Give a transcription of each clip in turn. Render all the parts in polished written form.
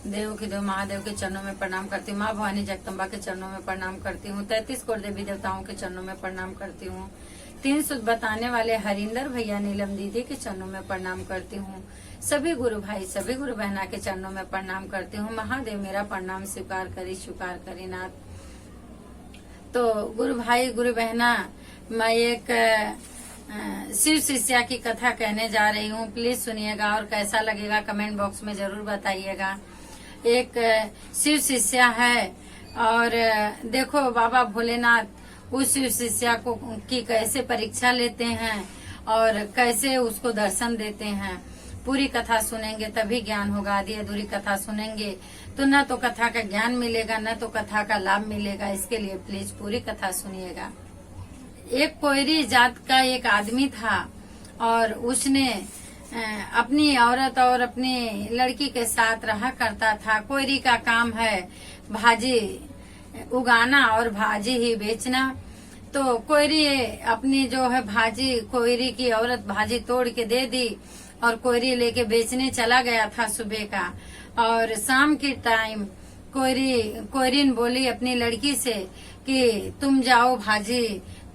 देव के देव महादेव के चरणों में प्रणाम करती हूँ। माँ भवानी जगदम्बा के चरणों में प्रणाम करती हूँ। 33 करोड़ देवी देवताओं के चरणों में प्रणाम करती हूँ। 3 सूत्र बताने वाले हरिंदर भैया नीलम दीदी के चरणों में प्रणाम करती हूँ। सभी गुरु भाई सभी गुरु बहना के चरणों में प्रणाम करती हूँ। महादेव मेरा प्रणाम स्वीकार करी नाथ। तो गुरु भाई गुरु बहना, मैं एक शिव शिष्या की कथा कहने जा रही हूँ। प्लीज सुनिएगा और कैसा लगेगा कमेंट बॉक्स में जरूर बताइएगा। एक शिव शिष्या है और देखो बाबा भोलेनाथ उस शिव शिष्या को की कैसे परीक्षा लेते हैं और कैसे उसको दर्शन देते हैं। पूरी कथा सुनेंगे तभी ज्ञान होगा। आधी अधूरी कथा सुनेंगे तो न तो कथा का ज्ञान मिलेगा न तो कथा का लाभ मिलेगा। इसके लिए प्लीज पूरी कथा सुनिएगा। एक कोयरी जात का एक आदमी था और उसने अपनी औरत और अपनी लड़की के साथ रहा करता था। कोयरी का काम है भाजी उगाना और भाजी ही बेचना। तो कोयरी अपनी जो है भाजी, कोयरी की औरत भाजी तोड़ के दे दी और कोयरी लेके बेचने चला गया था सुबह का। और शाम के टाइम कोयरीन बोली अपनी लड़की से कि तुम जाओ भाजी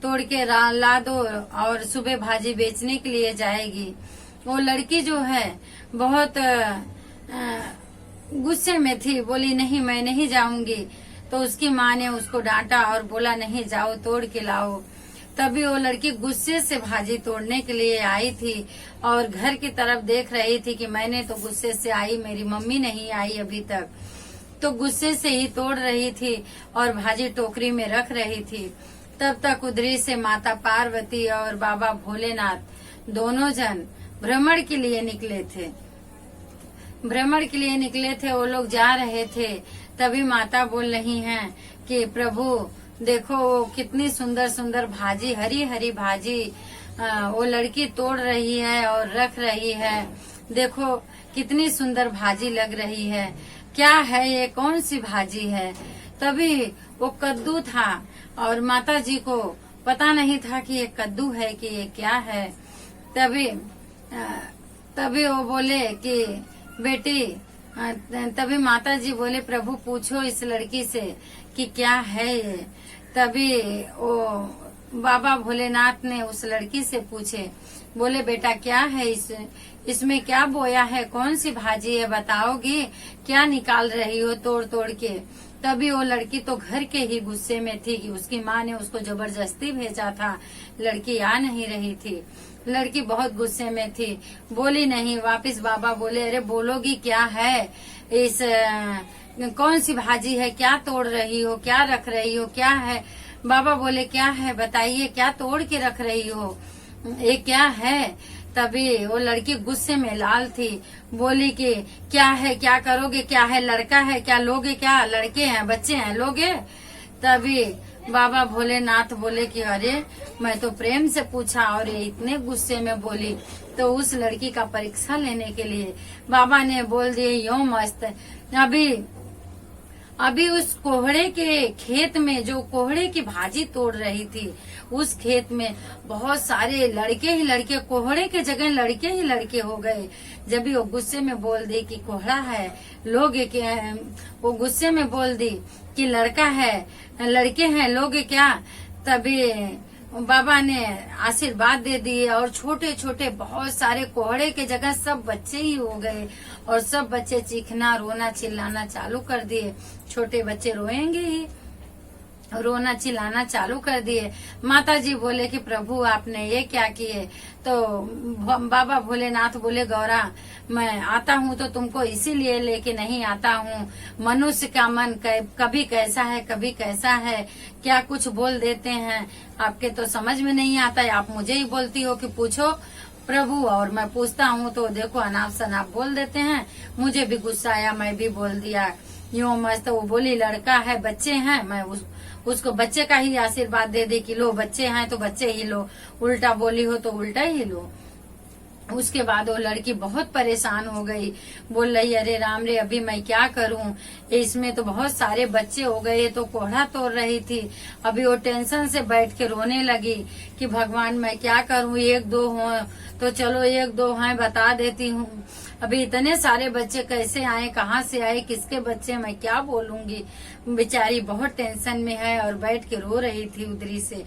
तोड़ के ला दो और सुबह भाजी बेचने के लिए जाएगी। वो लड़की जो है बहुत गुस्से में थी, बोली नहीं मैं नहीं जाऊंगी। तो उसकी माँ ने उसको डांटा और बोला नहीं जाओ तोड़ के लाओ। तभी वो लड़की गुस्से से भाजी तोड़ने के लिए आई थी और घर की तरफ देख रही थी कि मैंने तो गुस्से से आई, मेरी मम्मी नहीं आई अभी तक। तो गुस्से से ही तोड़ रही थी और भाजी टोकरी में रख रही थी। तब तक उधरी से माता पार्वती और बाबा भोलेनाथ दोनों जन भ्रमण के लिए निकले थे। वो लोग जा रहे थे। तभी माता बोल रही हैं कि प्रभु देखो वो कितनी सुंदर सुंदर भाजी, हरी हरी भाजी वो लड़की तोड़ रही है और रख रही है। देखो कितनी सुंदर भाजी लग रही है। क्या है ये, कौन सी भाजी है? तभी वो कद्दू था और माता जी को पता नहीं था कि ये कद्दू है कि ये क्या है। तभी वो बोले कि बेटी, तभी माता जी बोले प्रभु पूछो इस लड़की से कि क्या है ये। तभी वो बाबा भोलेनाथ ने उस लड़की से पूछे, बोले बेटा क्या है इसमें क्या बोया है, कौन सी भाजी है बताओगी, क्या निकाल रही हो तोड़ तोड़ के। तभी वो लड़की तो घर के ही गुस्से में थी कि उसकी माँ ने उसको जबरदस्ती भेजा था, लड़की आ नहीं रही थी। लड़की बहुत गुस्से में थी, बोली नहीं। वापस बाबा बोले अरे बोलोगी क्या है, इस कौन सी भाजी है, क्या तोड़ रही हो, क्या रख रही हो, क्या है? बाबा बोले क्या है बताइए, क्या तोड़ के रख रही हो, ये क्या है? तभी वो लड़की गुस्से में लाल थी, बोली कि क्या है, क्या करोगे, क्या है, लड़का है क्या लोगे, क्या लड़के हैं बच्चे हैं लोगे? तभी बाबा भोलेनाथ बोले कि अरे मैं तो प्रेम से पूछा और ये इतने गुस्से में बोली। तो उस लड़की का परीक्षा लेने के लिए बाबा ने बोल दिए यो मस्त। अभी उस कोहड़े के खेत में जो कोहड़े की भाजी तोड़ रही थी, उस खेत में बहुत सारे लड़के ही लड़के, कोहड़े के जगह लड़के ही लड़के हो गए। जब भी वो गुस्से में बोल दी कि कोहड़ा है लोगे क्या, वो गुस्से में बोल दी कि लड़का है लड़के हैं लोगे क्या। तभी बाबा ने आशीर्वाद दे दिए और छोटे छोटे बहुत सारे कोहड़े के जगह सब बच्चे ही हो गए और सब बच्चे चीखना रोना चिल्लाना चालू कर दिए। छोटे बच्चे रोएंगे ही, रोना चिल्लाना चालू कर दिए। माता जी बोले कि प्रभु आपने ये क्या किए? तो बाबा भोलेनाथ बोले गौरा मैं आता हूँ तो तुमको इसीलिए लेके नहीं आता हूँ। मनुष्य का मन कभी कैसा है कभी कैसा है, क्या कुछ बोल देते हैं, आपके तो समझ में नहीं आता है। आप मुझे ही बोलती हो कि पूछो प्रभु, और मैं पूछता हूँ तो देखो अनाप शनाप बोल देते हैं। मुझे भी गुस्सा आया, मैं भी बोल दिया यूं मस्त। वो बोली लड़का है बच्चे हैं, मैं उसको बच्चे का ही आशीर्वाद दे दी कि लो बच्चे हैं तो बच्चे ही लो, उल्टा बोली हो तो उल्टा ही लो। उसके बाद वो लड़की बहुत परेशान हो गई, बोल रही अरे राम रे अभी मैं क्या करूं, इसमें तो बहुत सारे बच्चे हो गए, तो कोहड़ा तोड़ रही थी। अभी वो टेंशन से बैठ के रोने लगी कि भगवान मैं क्या करूं, एक दो हो तो चलो एक दो हैं बता देती हूँ, अभी इतने सारे बच्चे कैसे आए, कहाँ से आए, किसके बच्चे, मैं क्या बोलूंगी। बेचारी बहुत टेंशन में है और बैठ के रो रही थी उधरी से।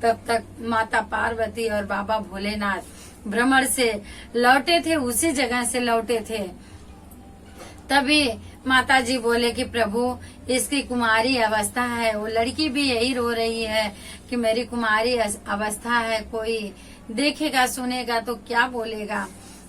तब तक माता पार्वती और बाबा भोलेनाथ भ्रमण से लौटे थे, उसी जगह से लौटे थे। तभी माता जी बोले कि प्रभु इसकी कुमारी अवस्था है। वो लड़की भी यही रो रही है कि मेरी कुमारी अवस्था है, कोई देखेगा सुनेगा तो क्या बोलेगा,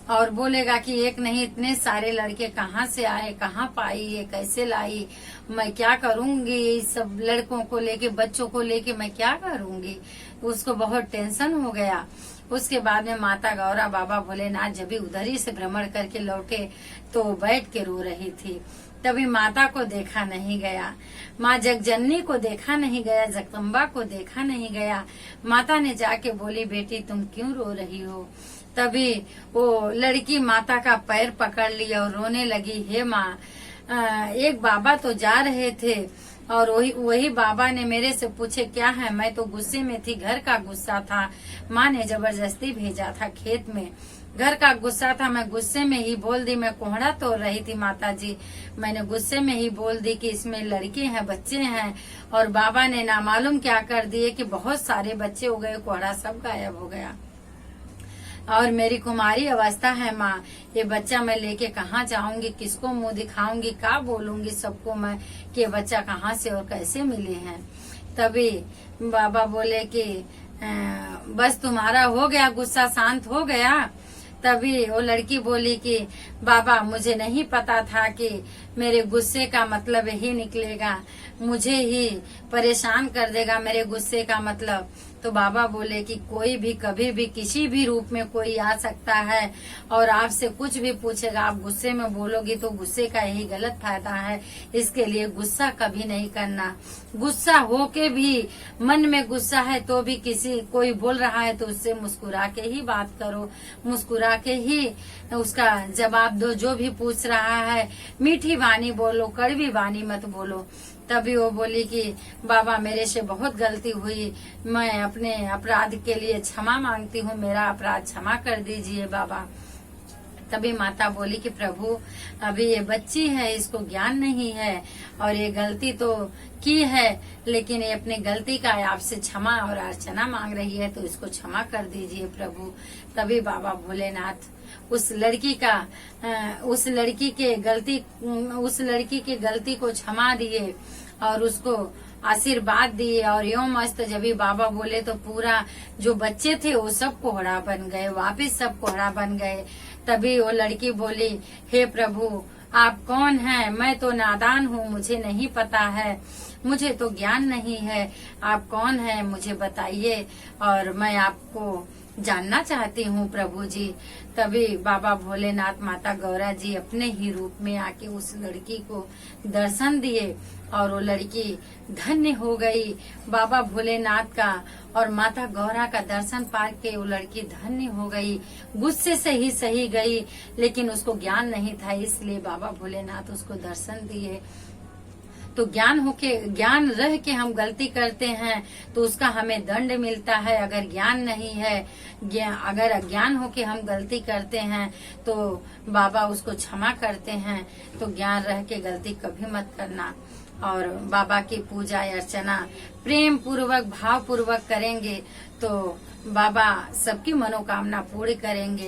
और बोलेगा कि एक नहीं इतने सारे लड़के कहाँ से आए, कहाँ पाई, ये कैसे लाई, मैं क्या करूंगी, सब लड़कों को लेके बच्चों को लेके मैं क्या करूंगी। उसको बहुत टेंशन हो गया। उसके बाद में माता गौरा बाबा भोलेनाथ जब भी उधर ही से भ्रमण करके लौटे तो बैठ के रो रही थी। तभी माता को देखा नहीं गया, माँ जगजननी को देखा नहीं गया, जगदम्बा को देखा नहीं गया। माता ने जाके बोली बेटी तुम क्यों रो रही हो। तभी वो लड़की माता का पैर पकड़ लिया और रोने लगी, हे माँ एक बाबा तो जा रहे थे और वही बाबा ने मेरे से पूछे क्या है, मैं तो गुस्से में थी, घर का गुस्सा था, माँ ने जबरदस्ती भेजा था खेत में, घर का गुस्सा था, मैं गुस्से में ही बोल दी, मैं कोहड़ा तोड़ रही थी माता जी, मैंने गुस्से में ही बोल दी कि इसमें लड़के हैं बच्चे हैं, और बाबा ने ना मालूम क्या कर दिए कि बहुत सारे बच्चे हो गए, कोहड़ा सब गायब हो गया और मेरी कुमारी अवस्था है माँ, ये बच्चा मैं लेके कहाँ जाऊंगी, किसको मुंह दिखाऊंगी, क्या बोलूंगी सबको मैं कि ये बच्चा कहाँ से और कैसे मिले हैं। तभी बाबा बोले कि बस तुम्हारा हो गया गुस्सा, शांत हो गया। तभी वो लड़की बोली कि बाबा मुझे नहीं पता था कि मेरे गुस्से का मतलब यही निकलेगा, मुझे ही परेशान कर देगा मेरे गुस्से का मतलब। तो बाबा बोले कि कोई भी कभी भी किसी भी रूप में कोई आ सकता है और आपसे कुछ भी पूछेगा, आप गुस्से में बोलोगी तो गुस्से का यही गलत फायदा है, इसके लिए गुस्सा कभी नहीं करना। गुस्सा होके भी मन में गुस्सा है तो भी कोई बोल रहा है तो उससे मुस्कुरा के ही बात करो, मुस्कुरा के ही उसका जवाब दो। जो भी पूछ रहा है मीठी वाणी बोलो, कड़वी वाणी मत बोलो। तभी वो बोली कि बाबा मेरे से बहुत गलती हुई, मैं अपने अपराध के लिए क्षमा मांगती हूँ, मेरा अपराध क्षमा कर दीजिए बाबा। तभी माता बोली कि प्रभु अभी ये बच्ची है, इसको ज्ञान नहीं है और ये गलती तो की है, लेकिन ये अपनी गलती का आपसे क्षमा और अर्चना मांग रही है, तो इसको क्षमा कर दीजिए प्रभु। तभी बाबा भोलेनाथ उस लड़की के गलती को क्षमा दिए और उसको आशीर्वाद दिए। और यो मस्त जब भी बाबा बोले तो पूरा जो बच्चे थे वो सब कोहड़ा बन गए, वापिस सब कोहड़ा बन गए। तभी वो लड़की बोली हे प्रभु आप कौन हैं, मैं तो नादान हूँ, मुझे नहीं पता है, मुझे तो ज्ञान नहीं है, आप कौन हैं मुझे बताइए और मैं आपको जानना चाहती हूँ प्रभु जी। तभी बाबा भोलेनाथ माता गौरा जी अपने ही रूप में आके उस लड़की को दर्शन दिए और वो लड़की धन्य हो गई बाबा भोलेनाथ का और माता गौरा का दर्शन पा के वो लड़की धन्य हो गई। गुस्से से ही सही गई, लेकिन उसको ज्ञान नहीं था, इसलिए बाबा भोलेनाथ उसको दर्शन दिए। तो ज्ञान रह के हम गलती करते हैं तो उसका हमें दंड मिलता है। अगर ज्ञान नहीं है, अगर अज्ञान होके हम गलती करते हैं तो बाबा उसको क्षमा करते हैं। तो ज्ञान रह के गलती कभी मत करना और बाबा की पूजा अर्चना प्रेम पूर्वक भाव पूर्वक करेंगे तो बाबा सबकी मनोकामना पूरी करेंगे।